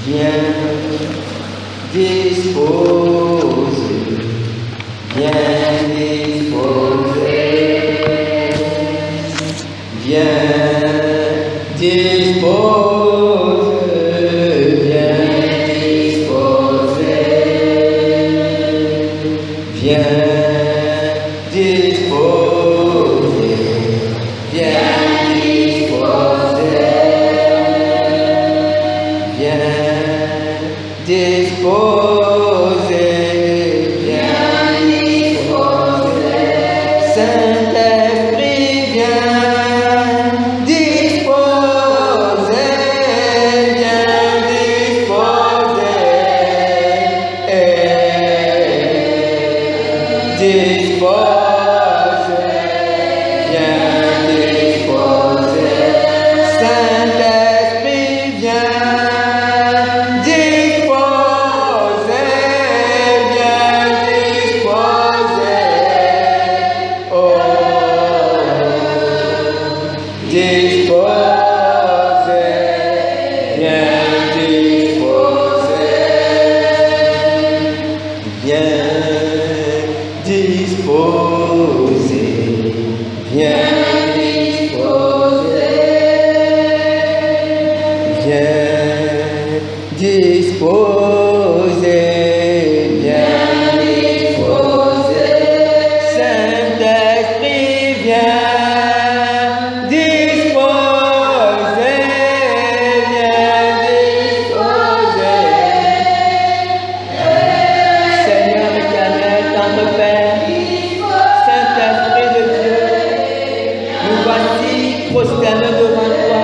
viens disposer, viens disposer, viens disposer, viens disposer, viens disposer, viens disposer, viens disposer, viens disposer, Saint-Esprit viens disposer, viens disposer, disposer, viens disposer, Saint-Esprit viens disposer, viens disposer, oh, disposer, viens disposer, viens disposer, viens disposer, viens disposer, viens disposer, Saint-Esprit viens disposer, viens disposer, Seigneur éternel, tendre Père, Saint-Esprit de Dieu, nous voici prosternés devant toi.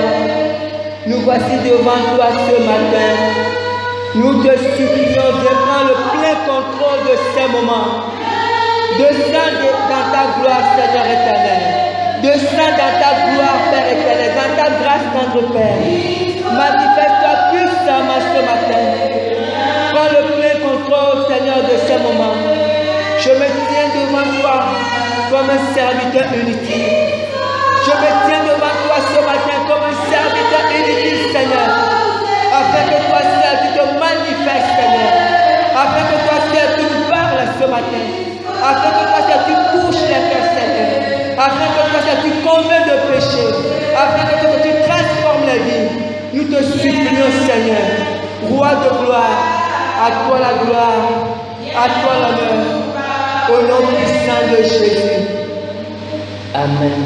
Nous voici devant toi ce matin. Nous te supplions de prendre le plein contrôle de ces moments. Descends dans ta gloire, Seigneur éternel. Descends dans ta gloire, Père éternel, dans ta grâce, tendre Père. Manifeste-toi puissamment ce matin. Prends le plein contrôle, Seigneur, de ces moments. Je me tiens devant toi comme un serviteur inutile. Je me tiens devant toi ce matin comme un serviteur inutile, Seigneur. Afin que toi seul tu te manifestes, Seigneur. Afin que toi seul tu nous parles ce matin. Afin que toi seul tu touches les cœurs, Seigneur. Afin que toi seul tu convaincs de péché. Afin que toi seul tu transformes les vies. Nous te supplions, Seigneur. Roi de gloire, à toi la gloire, à toi l'honneur. Au nom puissant de Jésus. Amen.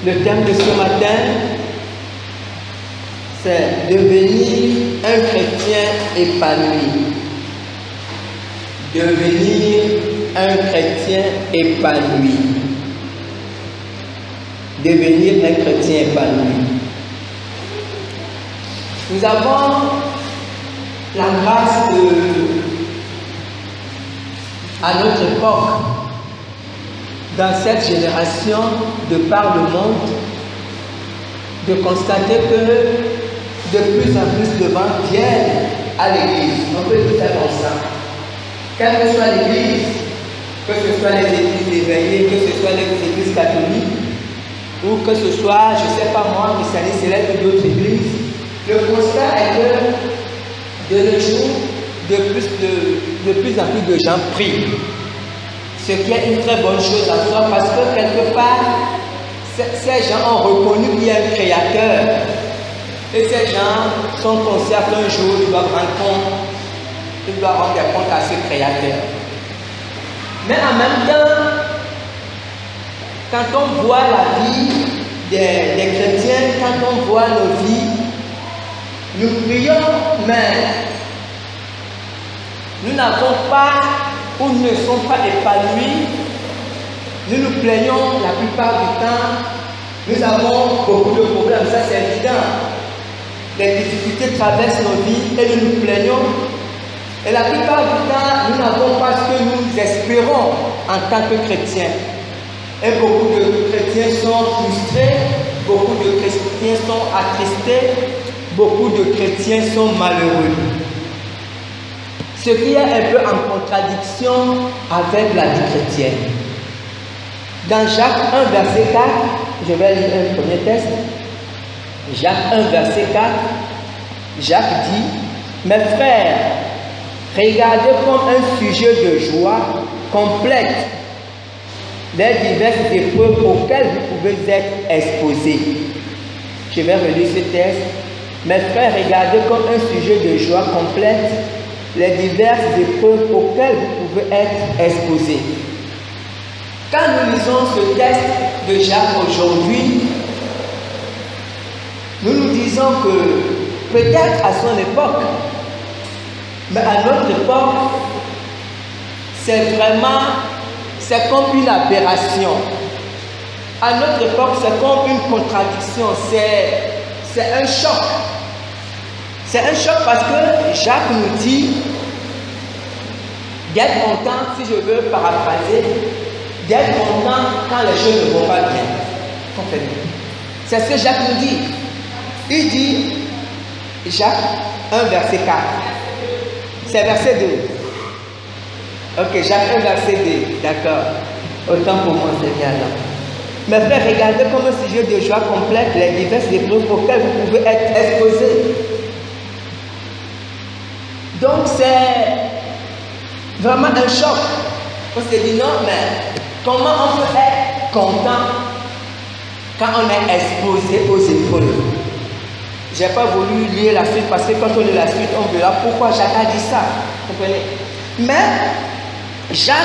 Le thème de ce matin, c'est devenir un chrétien épanoui. Devenir un chrétien épanoui. Devenir un chrétien épanoui. Nous avons la grâce à notre époque, dans cette génération, de par le monde, de constater que de plus en plus de gens viennent à l'église. On peut tout faire comme ça. Quelle que soit l'église, que ce soit les églises éveillées, que ce soit les églises catholiques, ou que ce soit, je ne sais pas moi, les saints célèbres ou d'autres églises, le constat est que de nos jours, de plus en plus de gens prient. Ce qui est une très bonne chose en soi, parce que quelque part, ces gens ont reconnu qu'il y a un créateur. Et ces gens sont conscients qu'un jour, ils doivent rendre compte, ils doivent rendre des comptes à ce créateur. Mais en même temps, quand on voit la vie des chrétiens, quand on voit nos vies, nous prions, mais nous n'avons pas, ou nous ne sommes pas épanouis. Nous nous plaignons la plupart du temps. Nous avons beaucoup de problèmes, ça c'est évident. Les difficultés traversent nos vies et nous nous plaignons. Et la plupart du temps, nous n'avons pas ce que nous espérons en tant que chrétiens. Et beaucoup de chrétiens sont frustrés, beaucoup de chrétiens sont attristés, beaucoup de chrétiens sont malheureux. Ce qui est un peu en contradiction avec la vie chrétienne. Dans Jacques 1, verset 4, je vais lire un premier texte. Jacques 1, verset 4. Jacques dit, mes frères, regardez comme un sujet de joie complète les diverses épreuves auxquelles vous pouvez être exposés. Je vais relire ce texte. Mes frères, regardez comme un sujet de joie complète les diverses épreuves auxquelles vous pouvez être exposés. Quand nous lisons ce texte de Jacques aujourd'hui, nous disons que peut-être à son époque, mais à notre époque, c'est comme une aberration. À notre époque, c'est comme une contradiction, c'est un choc. C'est un choc parce que Jacques nous dit d'être content, si je veux paraphraser, d'être content quand les choses ne vont pas bien. Comprenez? C'est ce que Jacques nous dit. Il dit, Jacques 1, verset 4. C'est verset 2. Ok, Jacques 1, verset 2. D'accord. Autant pour moi, c'est bien là. Mes frères, regardez comme un sujet de joie complète les diverses épreuves auxquelles vous pouvez être exposés. Donc c'est vraiment un choc. On se dit non, mais comment on peut être content quand on est exposé aux épreuves? Je n'ai pas voulu lire la suite parce que quand on lit la suite, on verra pourquoi Jacques a dit ça. Vous comprenez? Mais Jacques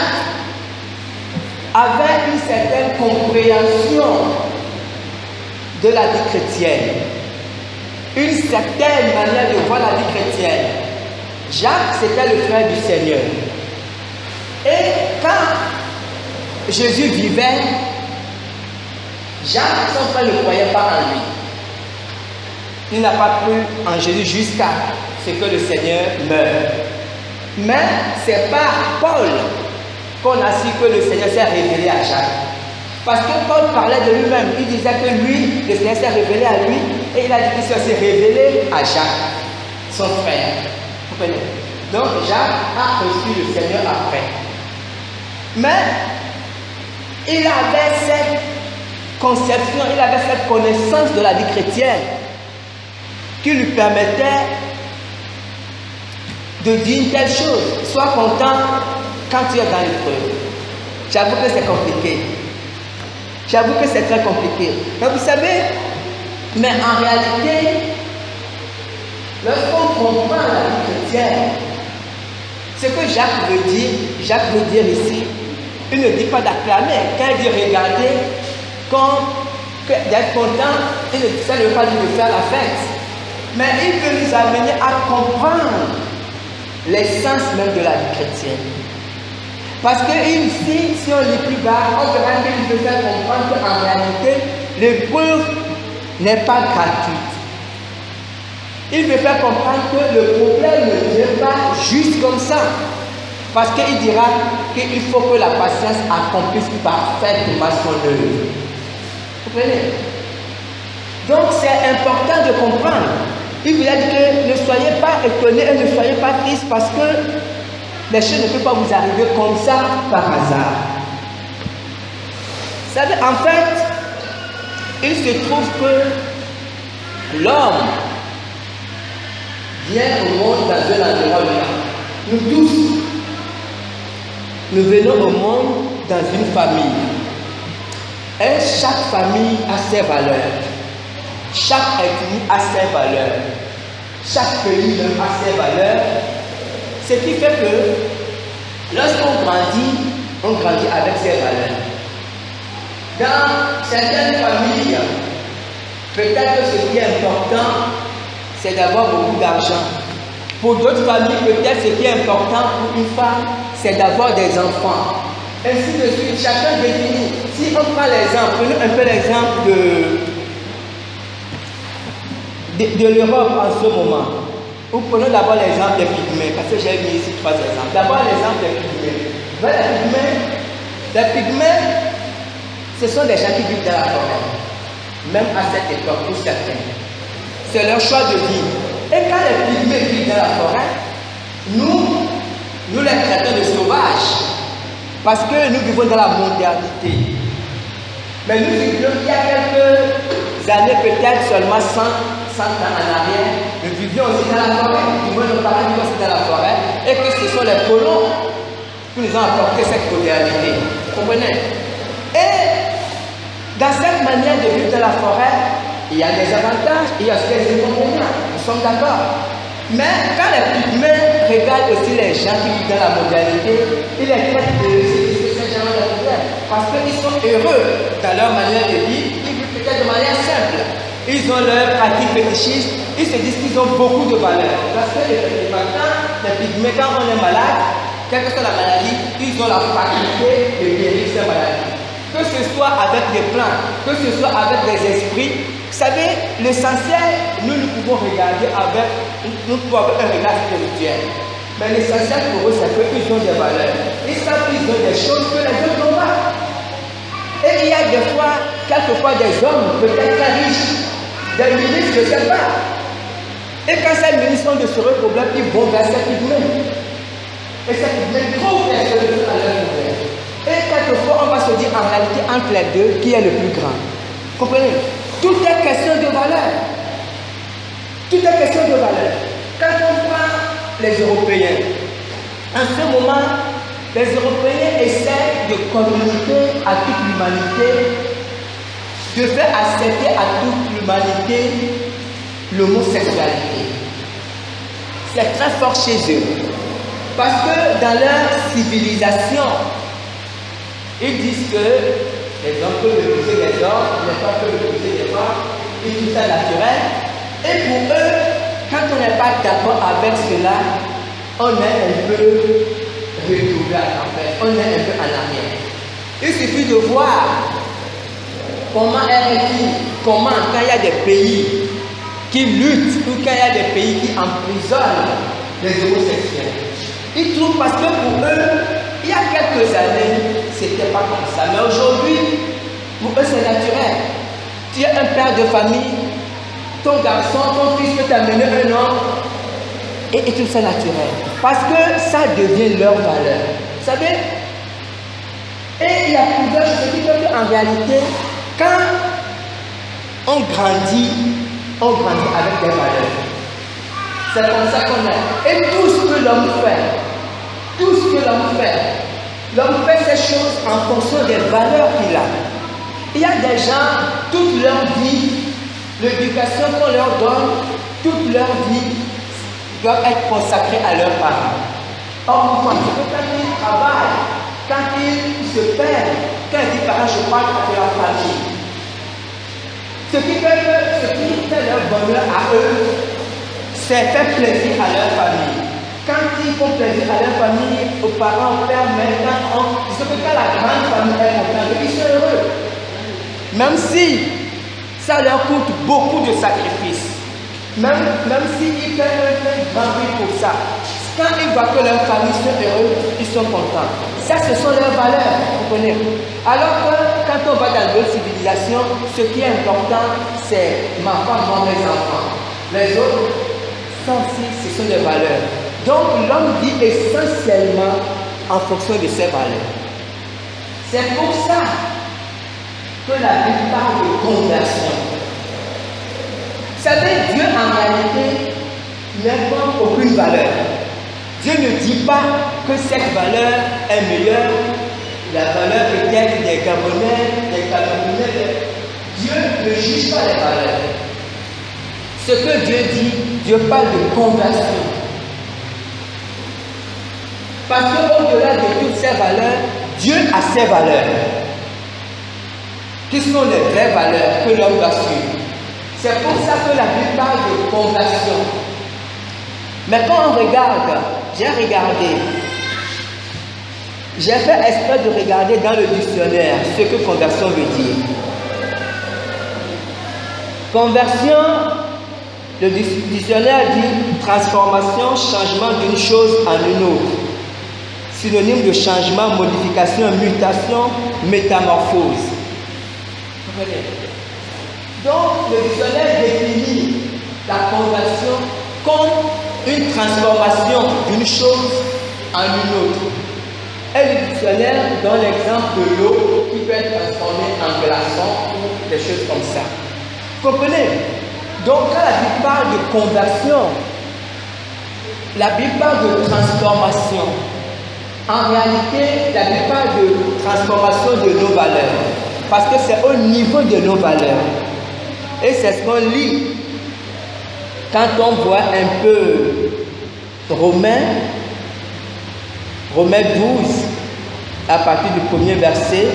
avait une certaine compréhension de la vie chrétienne, une certaine manière de voir la vie chrétienne. Jacques, c'était le frère du Seigneur. Et quand Jésus vivait, Jacques, son frère, ne croyait pas en lui. Il n'a pas cru en Jésus jusqu'à ce que le Seigneur meure. Mais c'est par Paul qu'on a su que le Seigneur s'est révélé à Jacques. Parce que Paul parlait de lui-même. Il disait que lui, le Seigneur s'est révélé à lui. Et il a dit qu'il s'est révélé à Jacques, son frère. Vous comprenez? Donc Jacques a reçu le Seigneur après. Mais il avait cette conception, il avait cette connaissance de la vie chrétienne qui lui permettait de dire une telle chose. Sois content quand tu es dans l'épreuve. J'avoue que c'est compliqué. J'avoue que c'est très compliqué. Mais vous savez, mais en réalité, lorsqu'on comprend la vie chrétienne, ce que Jacques veut dire ici, il ne dit pas d'acclamer. Quand il dit regarder, d'être content, ça ne veut pas dire de faire la fête. Mais il veut nous amener à comprendre l'essence même de la vie chrétienne. Parce que ici, si on lit plus bas, on verra qu'il veut faire comprendre qu'en réalité, l'épreuve n'est pas gratuite. Il veut faire comprendre que le problème ne vient pas juste comme ça. Parce qu'il dira qu'il faut que la patience accomplisse parfaitement son œuvre. Vous comprenez? Donc c'est important de comprendre. Il vous a dit que ne soyez pas étonnés et ne soyez pas tristes parce que les choses ne peuvent pas vous arriver comme ça par hasard. Vous savez, en fait, il se trouve que l'homme vient au monde dans un environnement. Nous tous, nous venons au monde dans une famille. Et chaque famille a ses valeurs. Chaque ethnie a ses valeurs. Chaque pays même a ses valeurs. Ce qui fait que lorsqu'on grandit avec ses valeurs. Dans certaines familles, peut-être que ce qui est important, c'est d'avoir beaucoup d'argent. Pour d'autres familles, peut-être ce qui est important pour une femme, c'est d'avoir des enfants. Ainsi de suite, chacun définit. Si on prend l'exemple, prenons un peu l'exemple de l'Europe en ce moment. Ou prenons d'abord l'exemple des pygmées, parce que j'ai mis ici 3 exemples. D'abord l'exemple des pygmées. Les pygmées, ce sont des gens qui vivent dans la forêt. Même à cette époque, pour certains. C'est leur choix de vie. Et quand les pygmées vivent dans la forêt, nous les traitons de sauvages. Parce que nous vivons dans la modernité. Mais nous vivions il y a quelques années, peut-être seulement 100 ans en arrière, nous vivaient aussi dans la forêt, du moins nos parents vivaient aussi dans la forêt, et que ce sont les colons qui nous ont apporté cette modernité. Vous comprenez? Et dans cette manière de vivre dans la forêt, il y a des avantages, il y a aussi des inconvénients, nous sommes d'accord. Mais quand les pygmées regardent aussi les gens qui vivent dans la modernité, ils les traitent de ces gens de la moderne, parce qu'ils sont heureux dans leur manière de vivre, ils vivent peut-être de manière simple. Ils ont leur pratique fétichiste, ils se disent qu'ils ont beaucoup de valeur. Parce que les pygmées, quand on est malade, quelle que soit la maladie, ils ont la faculté de guérir ces maladies. Que ce soit avec des plantes, que ce soit avec des esprits. Vous savez, l'essentiel, nous pouvons regarder avec, nous pouvons avoir un regard spirituel. Mais l'essentiel pour eux, c'est qu'ils ont des valeurs. Ils savent qu'ils ont des choses que les autres n'ont pas. Et il y a des fois, quelquefois, des hommes peut-être très riches, des ministres, je ne sais pas. Et quand ces ministres ont de sérieux problèmes, ils vont vers ces pygmées. Et ces pygmées trouvent des solutions à leurs problèmes. Et quelquefois, on va se dire en réalité entre les deux, qui est le plus grand. Comprenez? Tout est question de valeur. Tout est question de valeur. Quand on prend les Européens, en ce moment, les Européens essaient de communiquer à toute l'humanité, de faire accepter à toute l'humanité l'homosexualité. C'est très fort chez eux. Parce que dans leur civilisation, ils disent que les hommes peuvent épouser les hommes, les femmes peuvent épouser les femmes, et tout ça naturel. Et pour eux, quand on n'est pas d'accord avec cela, on est un peu retrouvé en fait, on est un peu en arrière. Il suffit de voir comment comment quand il y a des pays qui luttent ou quand il y a des pays qui emprisonnent les homosexuels. Ils trouvent parce que pour eux, il y a quelques années, c'était pas comme ça. Mais aujourd'hui, pour eux, c'est naturel. Tu es un père de famille, ton garçon, ton fils peut t'amener un homme, et tout ça naturel. Parce que ça devient leur valeur. Vous savez? Et il y a plusieurs choses qui font qu'en réalité, quand on grandit avec des valeurs. C'est comme ça qu'on est. Et tout ce que l'homme fait ces choses en fonction des valeurs qu'il a. Il y a des gens, toute leur vie, l'éducation qu'on leur donne, toute leur vie, doit être consacrée à leurs parents. Or, quand ils travaillent, quand ils se perdent, quand ils disent parents, je parle de la famille. Ce qui fait leur bonheur à eux, c'est faire plaisir à leur famille. Quand ils font plaisir à leur famille, aux parents, aux pères, mères, quand la grande famille est contente, ils sont heureux. Même si ça leur coûte beaucoup de sacrifices, même s'ils font un grand prix pour ça, quand ils voient que leur famille sont heureux, ils sont contents. Ça, ce sont leurs valeurs, vous comprenez? Alors que quand on va dans d'autres civilisations, ce qui est important, c'est ma femme, mes enfants. Les autres, ça aussi, ce sont des valeurs. Donc l'homme vit essentiellement en fonction de ses valeurs. C'est pour ça que la Bible parle de conversion. Vous savez, Dieu en réalité n'invente aucune valeur. Dieu ne dit pas que cette valeur est meilleure, la valeur peut-être des Gabonais, des Camerounais. Dieu ne juge pas les valeurs. Ce que Dieu dit, Dieu parle de conversion. Parce qu'au-delà de toutes ces valeurs, Dieu a ses valeurs. Qui sont les vraies valeurs que l'homme doit suivre. C'est pour ça que la Bible parle de conversion. Mais quand on regarde, j'ai fait exprès de regarder dans le dictionnaire ce que conversion veut dire. Conversion, le dictionnaire dit transformation, changement d'une chose en une autre. Synonyme de changement, modification, mutation, métamorphose. Donc, le dictionnaire définit la conversion comme une transformation d'une chose en une autre. Et le dictionnaire donne l'exemple de l'eau qui peut être transformée en glaçon ou des choses comme ça. Vous comprenez? Donc quand la Bible parle de conversion, la Bible parle de transformation. En réalité, la Bible parle de transformation de nos valeurs. Parce que c'est au niveau de nos valeurs. Et c'est ce qu'on lit quand on voit un peu Romains 12, à partir du premier verset,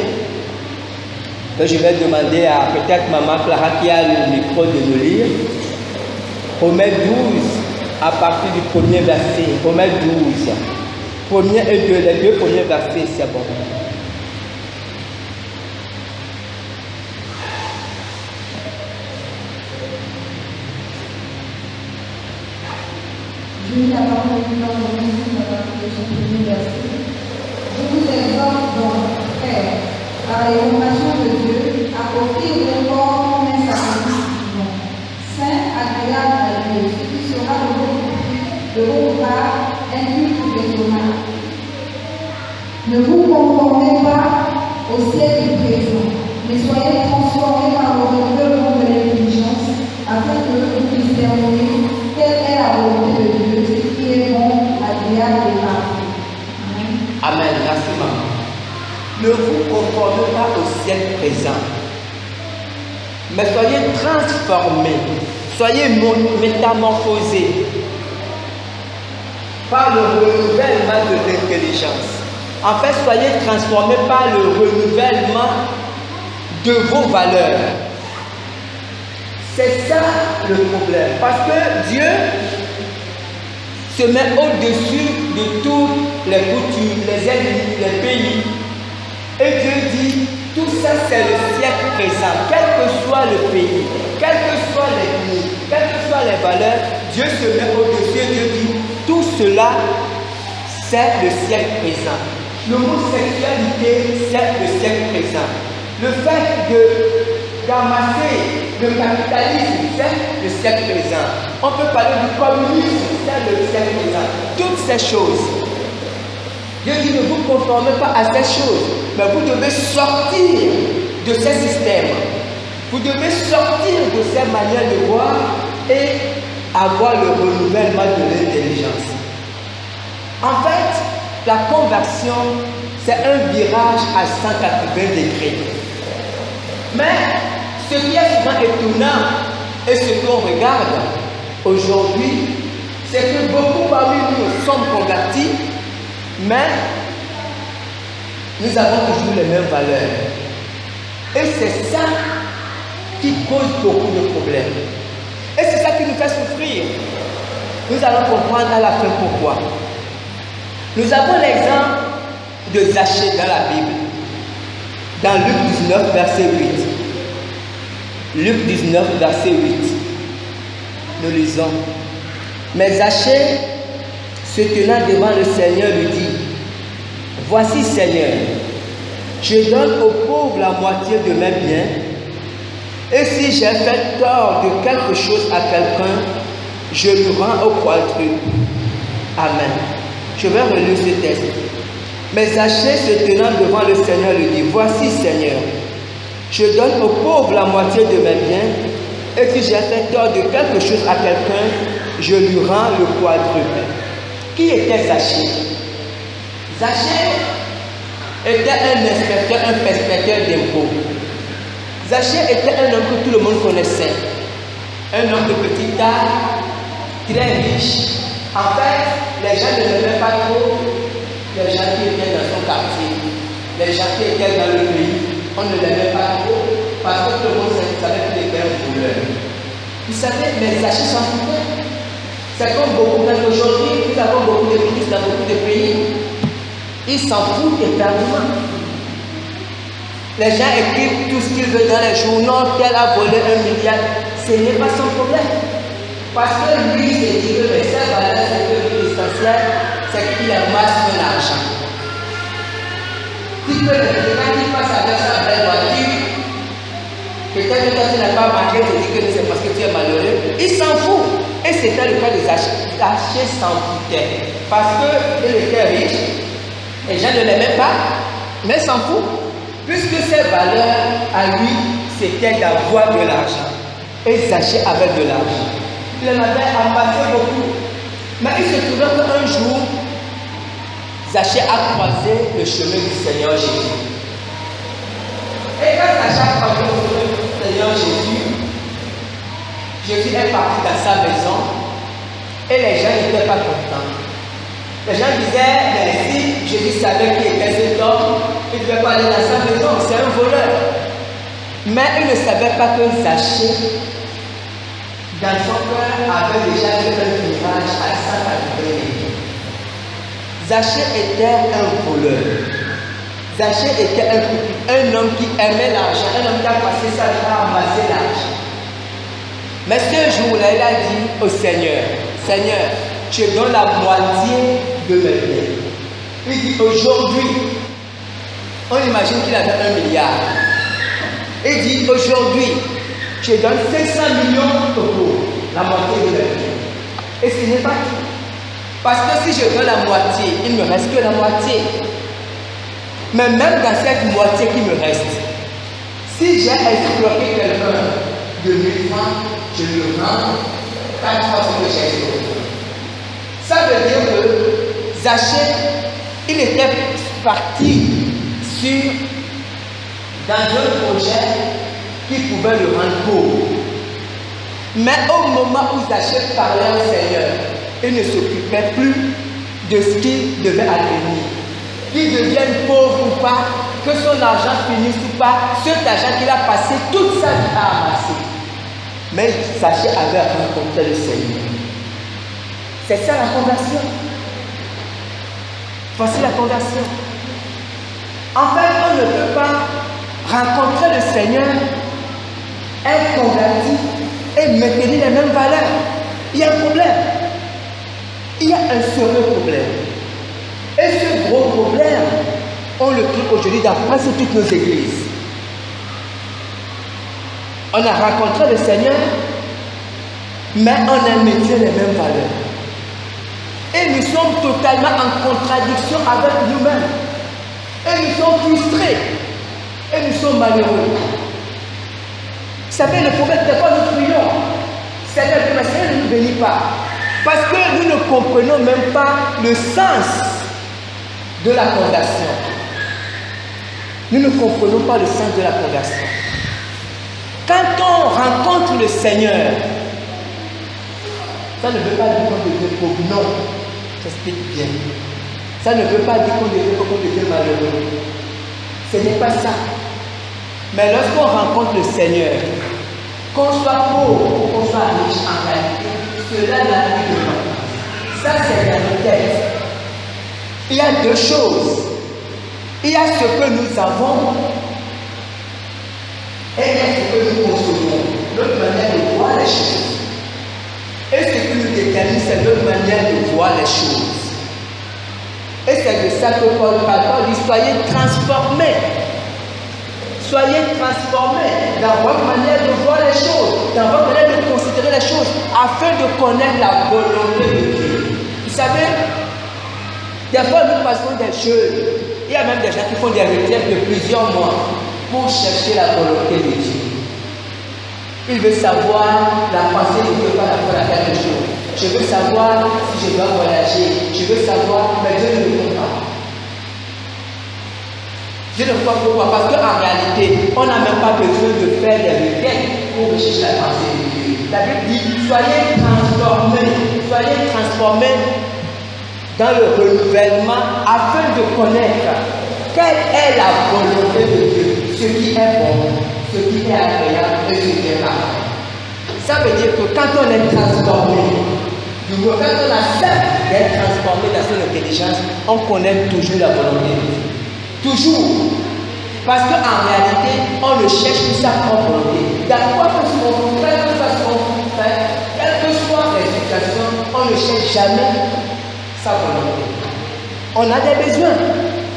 que je vais demander à peut-être Maman Clara qui a le micro de nous lire. Romains 12, à partir du premier verset. Romains 12, premier et deux, les deux premiers versets, c'est bon. Je lis la parole de Dieu dans Romains 12, à partir de son premier verset. Je vous exhorte donc, frères, par les compassions de Dieu, à offrir vos corps comme un sacrifice vivant, saint, agréable à Dieu, ce qui sera de votre part un culte raisonnable. Ne vous conformez pas au siècle présent, mais soyez transformés par le renouvellement de l'intelligence, afin que vous discerniez quelle est la volonté de Dieu, ce qui est bon, agréable et parfait. Amen. Merci, maman. Ne vous conformez pas au siècle présent, mais soyez transformés, soyez métamorphosés par le renouvellement de l'intelligence. En fait, soyez transformés par le renouvellement de vos valeurs. C'est ça le problème. Parce que Dieu se met au-dessus de toutes les coutumes, les ennemis, les pays. Et Dieu dit, tout ça c'est le siècle présent. Quel que soit le pays, quelles que soient les pays, quelles que soient les valeurs, Dieu se met au-dessus et Dieu dit, tout cela c'est le siècle présent. L'homosexualité, c'est le siècle présent. Le fait d'amasser le capitalisme, c'est le siècle présent. On peut parler du communisme, c'est le siècle présent. Toutes ces choses. Dieu dit, ne vous conformez pas à ces choses, mais vous devez sortir de ces systèmes. Vous devez sortir de ces manières de voir et avoir le renouvellement de l'intelligence. En fait, la conversion, c'est un virage à 180 degrés. Mais ce qui est souvent étonnant et ce qu'on regarde aujourd'hui, c'est que beaucoup parmi nous sommes convertis, mais nous avons toujours les mêmes valeurs. Et c'est ça qui cause beaucoup de problèmes. Et c'est ça qui nous fait souffrir. Nous allons comprendre à la fin pourquoi. Nous avons l'exemple de Zachée dans la Bible, dans Luc 19, verset 8. Luc 19, verset 8. Nous lisons. Mais Zachée, se tenant devant le Seigneur, lui dit, « Voici, Seigneur, je donne aux pauvres la moitié de mes biens, et si j'ai fait tort de quelque chose à quelqu'un, je lui rends au quadruple. Amen. » Je vais relire ce texte. Mais Zachée, se tenant devant le Seigneur, lui dit, « Voici, Seigneur, je donne aux pauvres la moitié de mes biens, et si j'ai fait tort de quelque chose à quelqu'un, je lui rends le quadruple. » Qui était Zachée? Zachée était un inspecteur, un perspecteur d'impôts. Zachée était un homme que tout le monde connaissait. Un homme de petite taille, très riche. En fait, les gens ne l'aimaient pas trop, les gens qui étaient dans son quartier, les gens qui étaient dans le pays, on ne l'aimait pas trop parce que tout le monde savait qu'il était un voleur. Vous savez, mais Zachée s'en foutait. C'est comme beaucoup d'aujourd'hui, nous avons beaucoup de ministres dans beaucoup de pays. Ils s'en foutent éternellement. Les gens écrivent tout ce qu'ils veulent dans les journaux, tel a volé 1 milliard. Ce n'est pas son problème. Parce que lui, il dit que les seules valeurs, c'est que l'essentiel, c'est qu'il amasse son argent. Si que quand il passe avec sa belle voiture, peut-être que toi tu n'as pas marqué, tu dis que c'est parce que tu es malheureux. Il s'en fout. Et c'était le cas de Zachée. Zachée s'en foutait. Parce qu'il était riche, les gens ne l'aimaient pas, mais s'en fout. Puisque ses valeurs à lui, c'était d'avoir de l'argent. Et Zachée avait de l'argent. Il en avait amassé beaucoup. Mais il se trouvait qu'un jour, Zachée a croisé le chemin du Seigneur Jésus. Et quand Zachée a croisé le chemin du Seigneur Jésus, Jésus est parti dans sa maison et les gens n'étaient pas contents. Les gens disaient, mais si Jésus savait qui était cet homme, il ne devait pas aller dans sa maison, c'est un voleur. Mais il ne savait pas que Zachée, dans son cœur, avait déjà fait un virage à 180 degrés. Zachée était un voleur. Zachée était un homme qui aimait l'argent, un homme qui a passé sa vie à ramasser l'argent. Mais ce jour-là, il a dit au Seigneur, Seigneur, tu donnes la moitié de mes biens. Il dit aujourd'hui, on imagine qu'il avait 1 milliard. Il dit aujourd'hui, tu donnes 500 millions d'euros, la moitié de mes biens. Et ce n'est pas tout. Parce que si je donne la moitié, il ne me reste que la moitié. Mais même dans cette moitié qui me reste, si j'ai escroqué quelqu'un de 1000 francs, je le rends 4 fois ce que j'ai escroqué. Ça veut dire que Zachée, il était parti dans un projet qui pouvait le rendre pauvre. Mais au moment où Zachée parlait au Seigneur, il ne s'occupait plus de ce qu'il devait advenir. Qu'il devienne pauvre ou pas, que son argent finisse ou pas, cet argent qu'il a passé toute sa vie à amasser. Mais Zachée avait rencontré le Seigneur. C'est ça la conversion. Voici la conversion. En fait, on ne peut pas rencontrer le Seigneur, être converti et maintenir les mêmes valeurs. Il y a un problème. Il y a un sérieux problème. Et ce gros problème, on le trouve aujourd'hui dans presque toutes nos églises. On a rencontré le Seigneur, mais on a maintenu les mêmes valeurs. Et nous sommes totalement en contradiction avec nous-mêmes. Et nous sommes frustrés. Et nous sommes malheureux. Vous savez, le problème, des fois nous prions. Seigneur, ne nous bénis pas. Parce que nous ne comprenons même pas le sens de la conversion. Nous ne comprenons pas le sens de la conversion. Quand on rencontre le Seigneur, ça ne veut pas dire qu'on devient pauvre. Non, j'explique bien. Ça ne veut pas dire qu'on devient malheureux. Ce n'est pas ça. Mais lorsqu'on rencontre le Seigneur, qu'on soit pauvre ou qu'on soit riche, en réalité, cela n'a plus de sens. Ça, c'est dans nos têtes. Il y a deux choses. Il y a ce que nous avons et il y a ce que nous concevons, notre manière de voir les choses. Et ce qui nous détermine, c'est notre manière de voir les choses. Et c'est de ça que Paul dit, soyez transformés. Soyez transformés dans votre manière de voir les choses, dans votre manière de considérer les choses, afin de connaître la volonté de Dieu. Vous savez, des fois nous passons des choses. Il y a même des gens qui font des retraites de plusieurs mois pour chercher la volonté de Dieu. Il veut savoir la pensée de Dieu par rapport à quelque chose. Je veux savoir si je dois voyager. Je veux savoir, mais Dieu ne me répond pas. Dieu ne répond pas pourquoi? Parce qu'en réalité, on n'a même pas besoin de faire des requêtes pour rechercher la pensée de Dieu. La Bible dit, soyez transformés dans le renouvellement afin de connaître quelle est la volonté de Dieu, ce qui est bon, ce qui est agréable et ce qui est parfait. Ça veut dire que quand on est transformé, quand on accepte d'être transformé dans son intelligence, on connaît toujours la volonté de Dieu. Toujours. Parce qu'en réalité, on ne cherche plus sa propre volonté. Dans quoi que ce soit, quelles que soient les situations, on ne cherche jamais sa volonté. On a des besoins,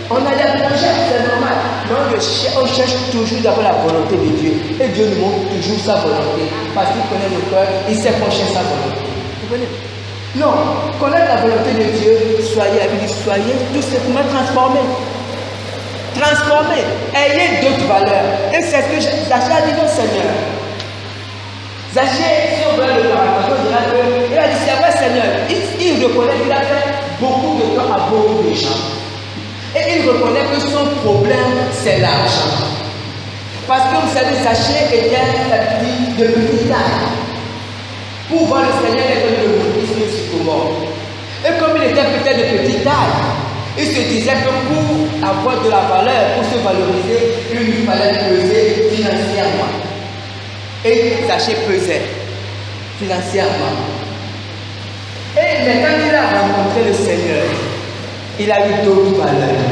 on a des projets, c'est normal. Mais on cherche toujours d'abord la volonté de Dieu. Et Dieu nous montre toujours sa volonté. Parce qu'il connaît nos cœurs, il sait qu'on cherche sa volonté. Vous comprenez? Non, connaître la volonté de Dieu, soyez tout simplement transformés. Transformés, ayez d'autres valeurs. Et c'est ce que Zachée a dit au Seigneur. Zachée, si on veut le paraphrase, on dira qu'il a dit, c'est vrai Seigneur, il reconnaît qu'il a fait beaucoup de temps à beaucoup de gens. Et il reconnaît que son problème, c'est l'argent. Parce que vous savez, Zachée était de petite taille. Pour voir le Seigneur, il était le nourrice aussi comment. Et comme il était peut-être de petite taille, il se disait que pour avoir de la valeur, pour se valoriser, il lui fallait peser financièrement. Et Zachée pesait financièrement. Mais quand il a rencontré le Seigneur, il a eu d'autres valeurs.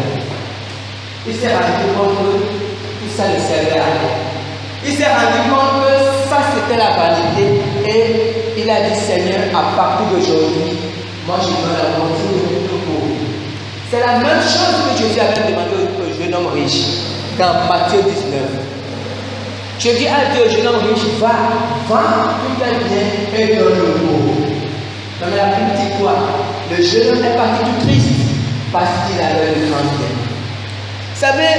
Il s'est rendu compte que tout ça ne servait à rien. Il s'est rendu compte que ça c'était la vanité. Et il a dit, Seigneur, à partir d'aujourd'hui, moi je donne la moitié de mon pauvre. C'est la même chose que Jésus avait demandé au jeune homme riche dans Matthieu 19. Je dis à Dieu, jeune homme riche, va, vends tout tes biens et donne le pauvre. Mais la Bible dit quoi? Le jeune homme est parti tout triste parce qu'il avait le grand bien. Vous savez,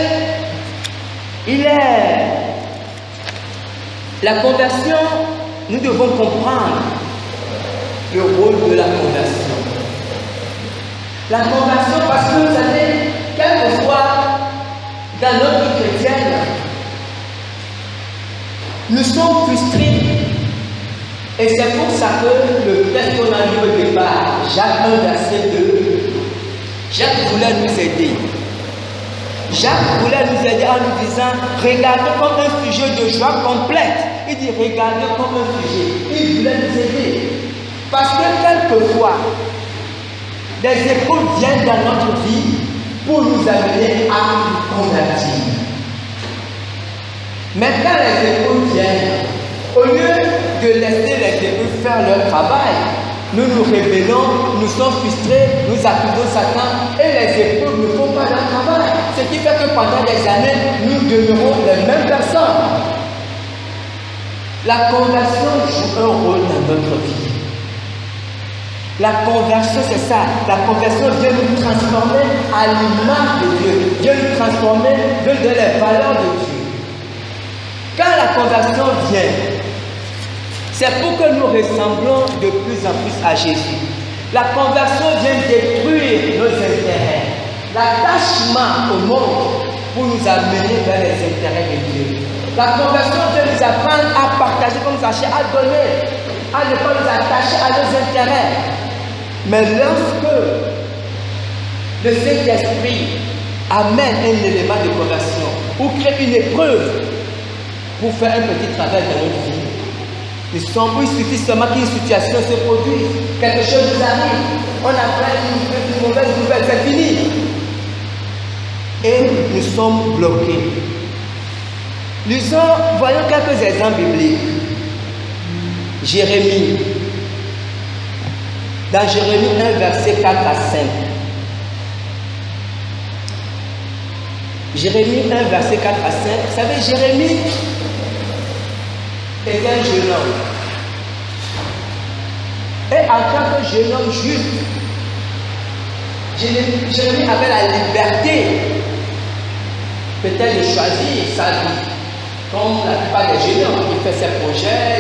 la conversion, nous devons comprendre le rôle de la conversion. La conversion, parce que vous savez, quelquefois, dans notre vie chrétienne, nous sommes frustrés. Et c'est pour ça que le texte qu'on a lu au départ, Jacques 1, verset 2, Jacques voulait nous aider. Jacques voulait nous aider en nous disant, regardez comme un sujet de joie complète. Il dit, regardez comme un sujet. Il voulait nous aider. Parce que quelquefois, des épreuves viennent dans notre vie pour nous amener à nous convertir. Mais quand les épreuves viennent, au lieu de laisser les épreuves faire leur travail, nous nous rébellons, nous sommes frustrés, nous accusons Satan et les épreuves ne font pas leur travail. Ce qui fait que pendant des années, nous demeurons les mêmes personnes. La conversion joue un rôle dans notre vie. La conversion, c'est ça. La conversion vient nous transformer à l'image de Dieu, vient nous transformer dans les valeurs de Dieu. Quand la conversion vient, c'est pour que nous ressemblons de plus en plus à Jésus. La conversion vient détruire nos intérêts, l'attachement au monde pour nous amener vers les intérêts de Dieu. La conversion vient nous apprendre à partager comme Zachée, à donner, à ne pas nous attacher à nos intérêts. Mais lorsque le Saint-Esprit amène un élément de conversion ou crée une épreuve pour faire un petit travail dans notre vie, il suffit seulement qu'une situation se produise, quelque chose nous arrive, on apprend une mauvaise nouvelle, c'est fini. Et nous sommes bloqués. Voyons quelques exemples bibliques. Jérémie. Dans Jérémie 1, verset 4 à 5. Jérémie 1, verset 4 à 5. Vous savez, Jérémie était un jeune homme. Et en tant que jeune homme juif, Jérémie avait la liberté peut-être de choisir sa vie. Comme la plupart des jeunes hommes, il fait ses projets,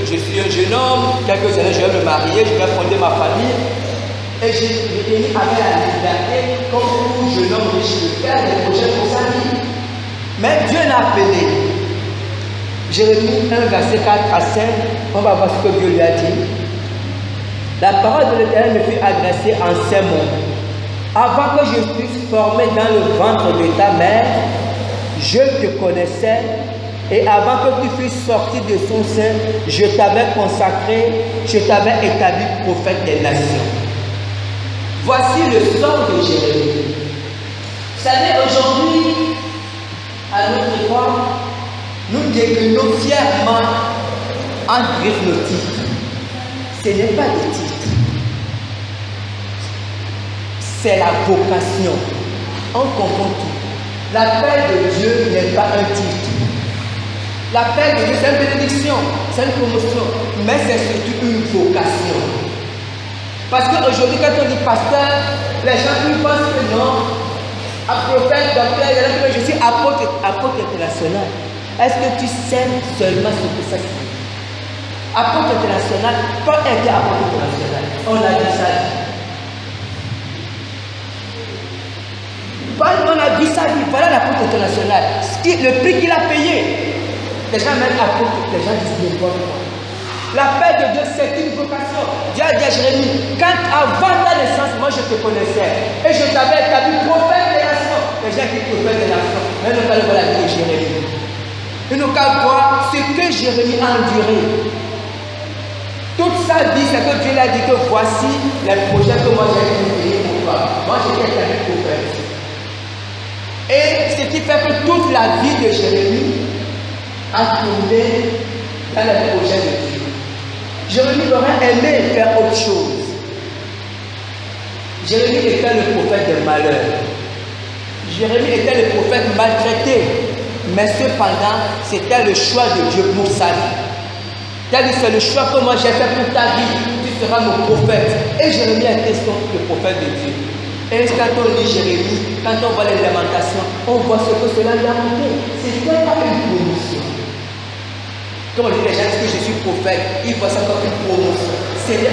je suis un jeune homme, quelques années je vais me marier, je vais fonder ma famille. Et Jérémie avait la liberté, comme tout jeune homme riche, de faire des projets pour sa vie. Mais Dieu l'a appelé. Jérémie 1, verset 4 à 5, on va voir ce que Dieu lui a dit. La parole de l'Éternel me fut adressée en ces mots. Avant que je puisse former dans le ventre de ta mère, je te connaissais, et avant que tu fusses sorti de son sein, je t'avais consacré, je t'avais établi prophète des nations. Voici le sort de Jérémie. Vous savez, aujourd'hui, à notre époque, nous déclinons fièrement en griffe nos titres. Ce n'est pas des titres. C'est la vocation. On confond tout. L'appel de Dieu n'est pas un titre. L'appel de Dieu, c'est une bénédiction, c'est une promotion, mais c'est surtout une vocation. Parce qu'aujourd'hui, quand on dit pasteur, les gens ils pensent que non, à prophète, docteur, je suis apôtre international. Est-ce que tu sais seulement ce que ça signifie? Apôtre international, Paul était apôtre international. On a dit ça. Paul, on a vu sa vie. Voilà l'apôtre international. Le prix qu'il a payé. Les gens même apôtres, les gens disent n'importe quoi. L'appel de Dieu, c'est une vocation. Dieu a dit à Jérémie, quand avant ta naissance, moi je te connaissais. Et je t'avais établi prophète des nations. Les gens disent prophète des nations. Mais nous allons voir la vie de Jérémie. Et nous allons voir ce que Jérémie a enduré. Toute sa vie, c'est que Dieu lui a dit que voici les projets que moi j'ai créés pour toi. Moi j'ai été établi prophète. Et ce qui fait que toute la vie de Jérémie a tourné dans les projets de Dieu. Jérémie aurait aimé faire autre chose. Jérémie était le prophète de malheur. Jérémie était le prophète maltraité. Mais cependant, c'était le choix de Dieu pour sa vie. C'est-à-dire, c'est le choix que moi j'ai fait pour ta vie. Tu seras mon prophète. Et Jérémie était le prophète de Dieu. Et quand on lit Jérémie, quand on voit les lamentations, on voit ce que cela lui a montré. C'était pas une promotion. Comme on dit, les gens disent que je suis prophète, ils voient ça comme une promotion.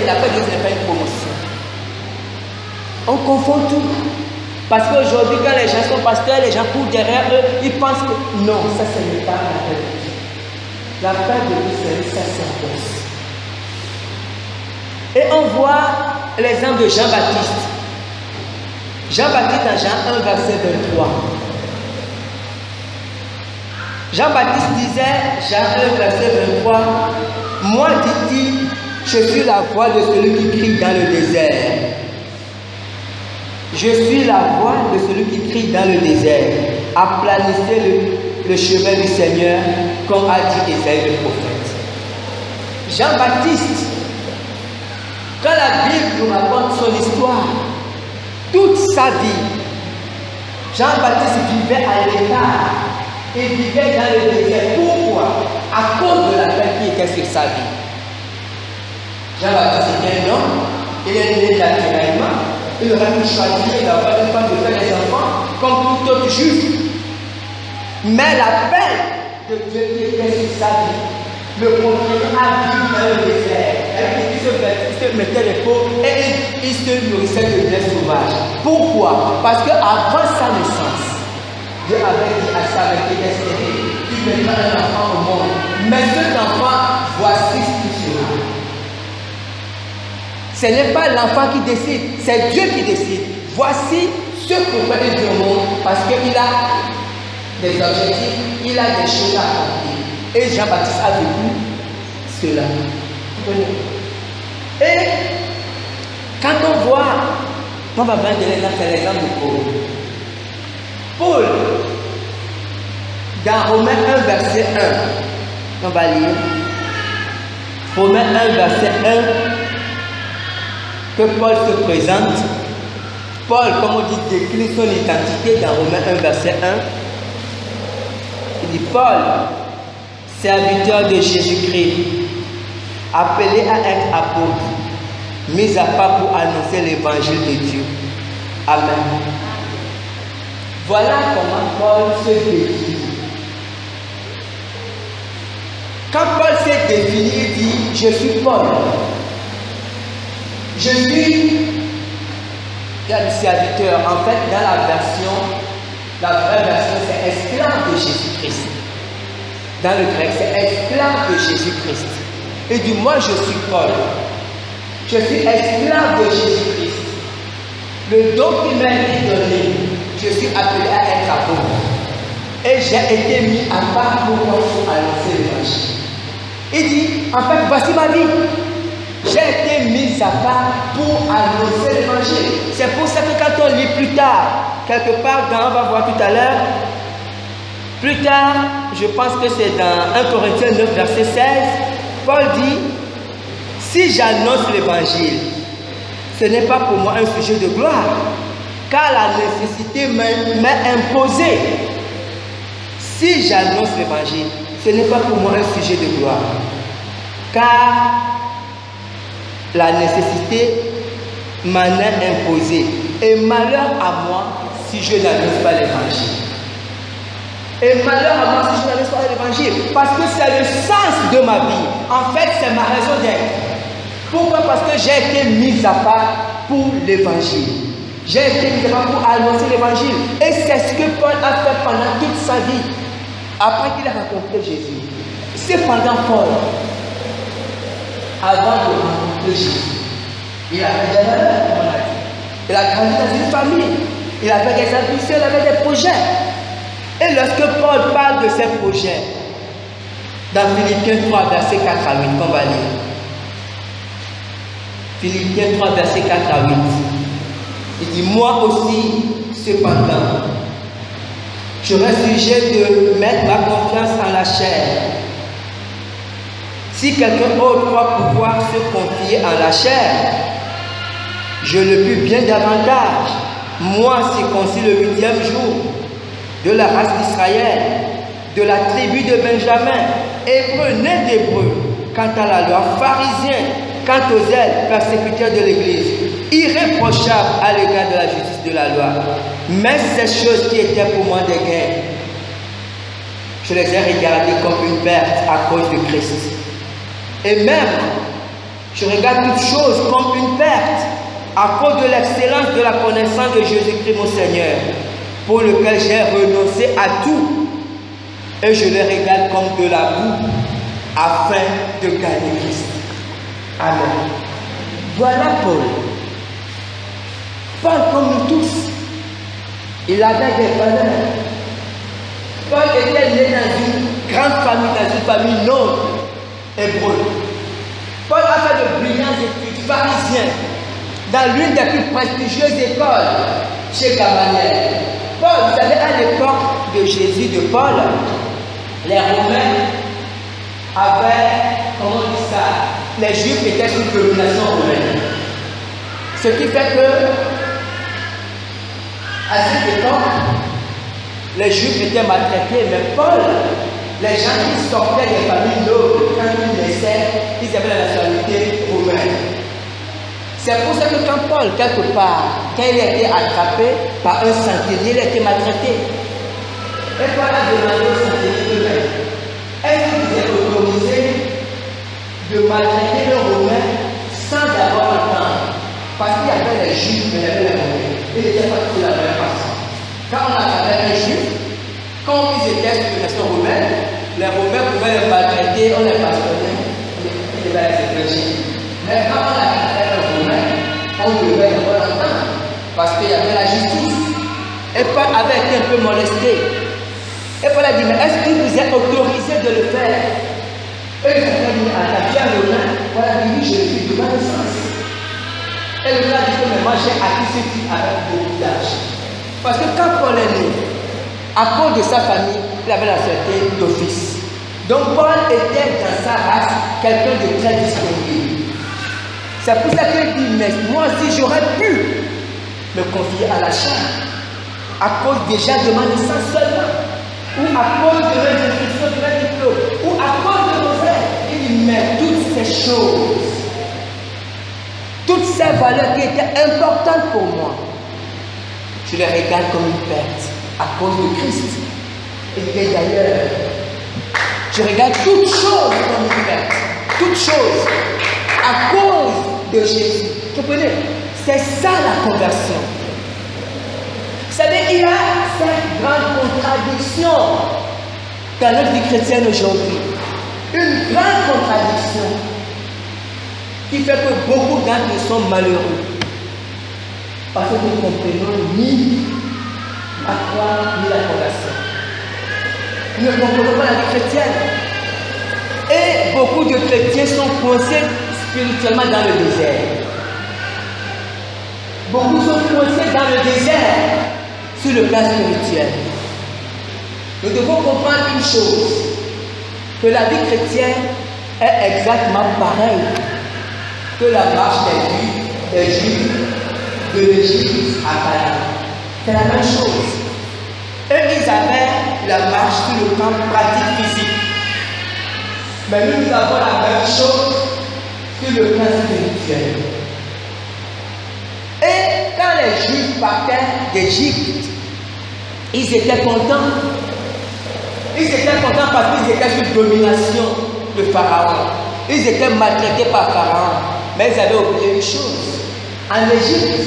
La paix de Dieu n'est pas une promotion. On confond tout. Parce qu'aujourd'hui, quand les gens sont pasteurs, les gens courent derrière eux, ils pensent que non, ça ce n'est pas la paix de Dieu. La paix de Dieu, c'est une sacerdoce. Et on voit l'exemple de Jean-Baptiste. Jean-Baptiste dans Jean 1, verset 23. Jean-Baptiste disait, Jean 1, verset 23, moi, dit-il, je suis la voix de celui qui crie dans le désert. Je suis la voix de celui qui crie dans le désert. Aplanissez le chemin du Seigneur, comme a dit Ésaïe le prophète. Jean-Baptiste, quand la Bible nous raconte son histoire, toute sa vie, Jean-Baptiste vivait à l'écart et vivait dans le désert. Pourquoi? À cause de la paix qui était sur sa vie. Jean-Baptiste était un homme, il est né naturellement, il aurait pu choisir d'avoir une femme de faire des enfants comme tout autre juste. Mais la paix de Dieu qui était sur sa vie le contraignait à vivre dans le désert. Il se mettait les peaux et il se nourrissait de blé sauvage. Pourquoi? Parce qu'avant sa naissance, Dieu avait dit à sa mère qui était stérile, tu mettras un enfant au monde. Mais cet enfant, voici ce qu'il sera. Ce n'est pas l'enfant qui décide, c'est Dieu qui décide. Voici ce pourquoi il vient au monde, parce qu'il a des objectifs, il a des choses à accomplir. Et Jean-Baptiste a vécu cela. Et quand on voit, on va prendre l'exemple de Paul. Paul, dans Romains 1, verset 1, on va lire. Romains 1, verset 1, que Paul se présente. Paul, comme on dit, décline son identité dans Romains 1, verset 1. Il dit, Paul, serviteur de Jésus-Christ, appelé à être apôtre, mis à part pour annoncer l'évangile de Dieu. Amen. Voilà comment Paul se définit. Quand Paul s'est défini, il dit, je suis Paul. Je suis le serviteur. En fait, dans la vraie version, c'est esclave de Jésus-Christ. Dans le grec, c'est esclave de Jésus-Christ. Et du moi, je suis Paul. Je suis esclave de Jésus-Christ. Le don qui m'a été donné, je suis appelé à être apôtre. Et j'ai été mis à part pour annoncer l'évangile. Il dit, en fait, voici ma vie. J'ai été mis à part pour annoncer l'évangile. C'est pour ça que quand on lit plus tard, quelque part dans, on va voir tout à l'heure, plus tard, je pense que c'est dans 1 Corinthiens 9, verset 16, Paul dit, si j'annonce l'évangile, ce n'est pas pour moi un sujet de gloire, car la nécessité m'est imposée. Si j'annonce l'évangile, ce n'est pas pour moi un sujet de gloire, car la nécessité m'en est imposée. Et malheur à moi si je n'annonce pas l'évangile. Et malheur à moi si je n'avais pas l'évangile. Parce que c'est le sens de ma vie. En fait, c'est ma raison d'être. Pourquoi? Parce que j'ai été mis à part pour l'évangile. J'ai été mis à part pour annoncer l'évangile. Et c'est ce que Paul a fait pendant toute sa vie. Après qu'il a rencontré Jésus. Cependant, Paul, avant de rencontrer Jésus, il avait des valeurs, comme on a dit. Il a grandi dans une famille. Il avait des ambitions, il avait des projets. Et lorsque Paul parle de ses projets, dans Philippiens 3, verset 4 à 8, qu'on va lire. Philippiens 3, verset 4 à 8. Il dit, moi aussi, cependant, je reste sujet de mettre ma confiance en la chair. Si quelqu'un autre croit pouvoir se confier en la chair, je le puis bien davantage. Moi, circoncis le 8e jour, de la race d'Israël, de la tribu de Benjamin, hébreu, né d'hébreu, quant à la loi, pharisien, quant aux ailes, persécuteurs de l'Église, irréprochable à l'égard de la justice de la loi. Mais ces choses qui étaient pour moi des gains, je les ai regardées comme une perte à cause de Christ. Et même, je regarde toutes choses comme une perte à cause de l'excellence de la connaissance de Jésus-Christ mon Seigneur, pour lequel j'ai renoncé à tout, et je les regarde comme de la boue, afin de gagner Christ. Amen. Voilà Paul. Paul comme nous tous, il avait des valeurs. Paul était né dans une grande famille noble, hébreu. Paul a fait de brillantes études pharisiennes dans l'une des plus prestigieuses écoles chez Gamaliel. Paul, vous savez, à l'époque de Jésus, de Paul, les Romains avaient, comment on dit ça, les Juifs étaient sous domination romaine. Ce qui fait que, à cette époque, les Juifs étaient maltraités, mais Paul, les gens qui sortaient des familles nobles, quand ils naissaient, ils avaient la nationalité romaine. C'est pour ça que quand Paul, quelque part, quand il a été attrapé par un centenier, il a été maltraité. Et Paul a demandé au centenier, est-ce que vous êtes autorisé de maltraiter le Romain sans d'abord entendre? Parce qu'il y avait les Juifs, mais il y avait les Romains. Ils n'étaient pas tous la même façon. Quand on attrapait un Juif, quand ils étaient sous domination romaine, les Romains pouvaient les maltraiter, on les bastonnait, ils devaient les écraser. Mais quand on attrapait un Romain, on devait d'abord l'entendre, parce qu'il y avait la justice. Et Paul avait été un peu molesté. Et Paul a dit, mais est-ce que vous êtes autorisé de le faire? Et il a dit, attaquer un Romain, Paul a dit, oui, je suis de ma naissance. Et le gars a dit, mais moi j'ai acquis ce type avec beaucoup d'âge. Parce que quand Paul est né, à cause de sa famille, il avait la certaine d'office. Donc Paul était dans sa race quelqu'un de très distingué. C'est pour ça qu'il dit, mais moi aussi j'aurais pu me confier à la chair, à cause déjà de ma naissance seulement, ou à cause de mes institutions, de mes diplômes, ou à cause de nos aides. Il dit, mais toutes ces choses, toutes ces valeurs qui étaient importantes pour moi, je les regarde comme une perte à cause de Christ. Et d'ailleurs, je regarde toutes choses comme une perte, toutes choses à cause de Jésus. Vous comprenez? C'est ça la conversion. Vous savez, il y a cette grande contradiction dans notre vie chrétienne aujourd'hui. Une grande contradiction qui fait que beaucoup d'entre nous sont malheureux. Parce que nous ne comprenons ni la croix ni la conversion. Nous ne comprenons pas la vie chrétienne. Et beaucoup de chrétiens sont coincés spirituellement dans le désert. Beaucoup sont coincés dans le désert sur le plan spirituel. Nous devons comprendre une chose, que la vie chrétienne est exactement pareille que la marche des Juifs de l'Égypte à Canaan. C'est la même chose. Eux, ils avaient la marche sur le plan pratique physique. Mais nous avons la même chose sur le plan spirituel. Et quand les Juifs partaient d'Égypte, ils étaient contents Ils étaient contents parce qu'ils étaient sous domination de Pharaon. Ils étaient maltraités par Pharaon. Mais ils avaient oublié une chose. En Égypte,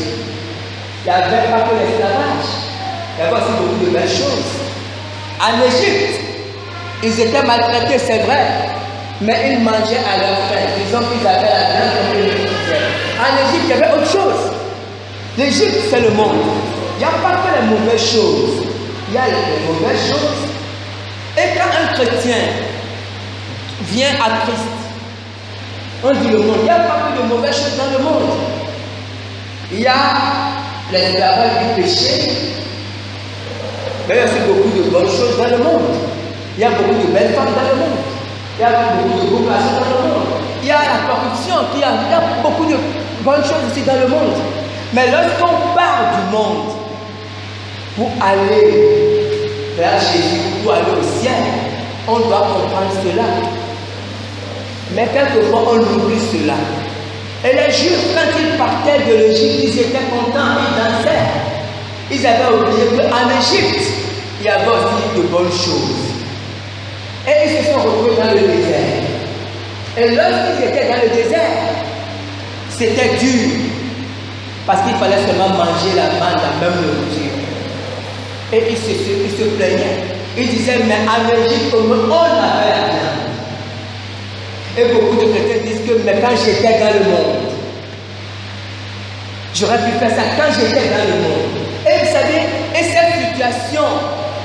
il n'y avait pas que l'esclavage. Il y avait aussi beaucoup de belles choses. En Égypte, ils étaient maltraités, c'est vrai. Mais ils mangeaient à leur faim. Disons qu'ils avaient la viande comme ils le disaient. En Égypte, il y avait autre chose. L'Égypte, c'est le monde. Il n'y a pas que les mauvaises choses. Il y a les mauvaises choses. Et quand un chrétien vient à Christ, on dit le monde. Il n'y a pas que de mauvaises choses dans le monde. Il y a l'esclavage du péché. Mais il y a aussi beaucoup de bonnes choses dans le monde. Il y a beaucoup de belles femmes dans le monde. Il y a beaucoup de beaux garçons dans le monde. Il y a la corruption, il y a beaucoup de bonnes choses aussi dans le monde. Mais lorsqu'on part du monde pour aller vers Jésus, pour aller au ciel, on doit comprendre cela. Mais quelquefois, on oublie cela. Et les Juifs, quand ils partaient de l'Égypte, ils étaient contents, ils dansaient. Ils avaient oublié qu'en Égypte, il y avait aussi de bonnes choses. Et ils se sont retrouvés dans le désert. Et lorsqu'ils étaient dans le désert, c'était dur. Parce qu'il fallait seulement manger la même nourriture. Et ils se plaignaient. Ils disaient, mais en Égypte, on avait la viande. Et beaucoup de chrétiens disent que, mais quand j'étais dans le monde, j'aurais pu faire ça quand j'étais dans le monde. Et vous savez, et cette situation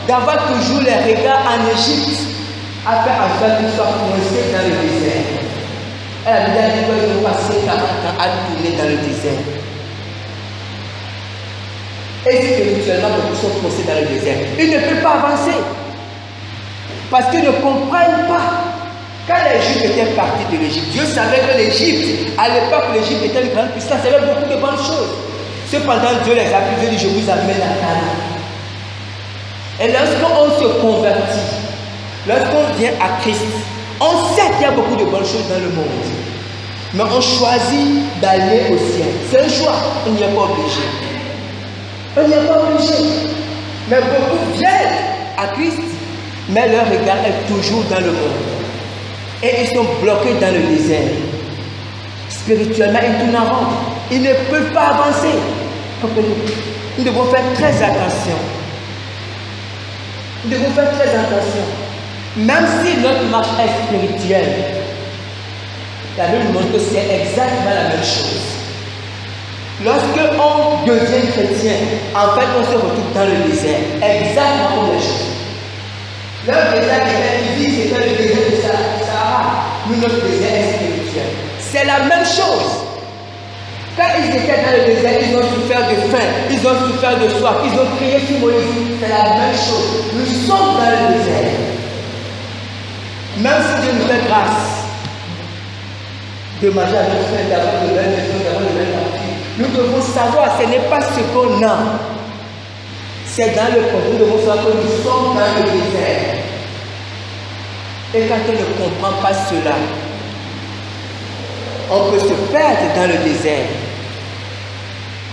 d'avoir toujours les regards en Égypte a fait en sorte qu'ils soient coincés dans le désert. Et la Bible dit qu'ils ont passé 40 ans à tourner dans le désert. Et spirituellement, beaucoup sont coincés dans le désert. Ils ne peuvent pas avancer. Parce qu'ils ne comprennent pas. Quand les Juifs étaient partis de l'Égypte, Dieu savait que l'Égypte, à l'époque, l'Égypte était une grande puissance, il y avait beaucoup de bonnes choses. Cependant, Dieu les a pris, Dieu dit, je vous amène à Canaan. Et lorsqu'on se convertit, lorsqu'on vient à Christ, on sait qu'il y a beaucoup de bonnes choses dans le monde. Mais on choisit d'aller au ciel. C'est un choix, on n'y est pas obligé. On n'y est pas obligé. Mais beaucoup viennent à Christ, mais leur regard est toujours dans le monde. Et ils sont bloqués dans le désert. Spirituellement, ils tournent en rond. Ils ne peuvent pas avancer. Nous devons faire très attention. Nous devons faire très attention. Même si notre marche est spirituelle, la Bible montre que c'est exactement la même chose. Lorsque on devient chrétien, en fait, on se retrouve dans le désert. Exactement comme les choses. Leur désert était physique, c'était le désert de Sahara. Nous, notre désert est spirituel. C'est la même chose. Quand ils étaient dans le désert, ils ont souffert de faim, ils ont souffert de soif, ils ont crié sur Moïse. C'est la même chose. Nous sommes dans le désert. Même si Dieu nous fait grâce de manger à notre faim, d'avoir de belles maisons, d'avoir de belles parties, nous devons savoir, ce n'est pas ce qu'on a. C'est dans le contexte, nous devons savoir que nous sommes dans le désert. Et quand on ne comprend pas cela, on peut se perdre dans le désert.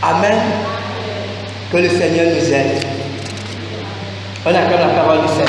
Amen. Que le Seigneur nous aide. On acclame la parole du Seigneur.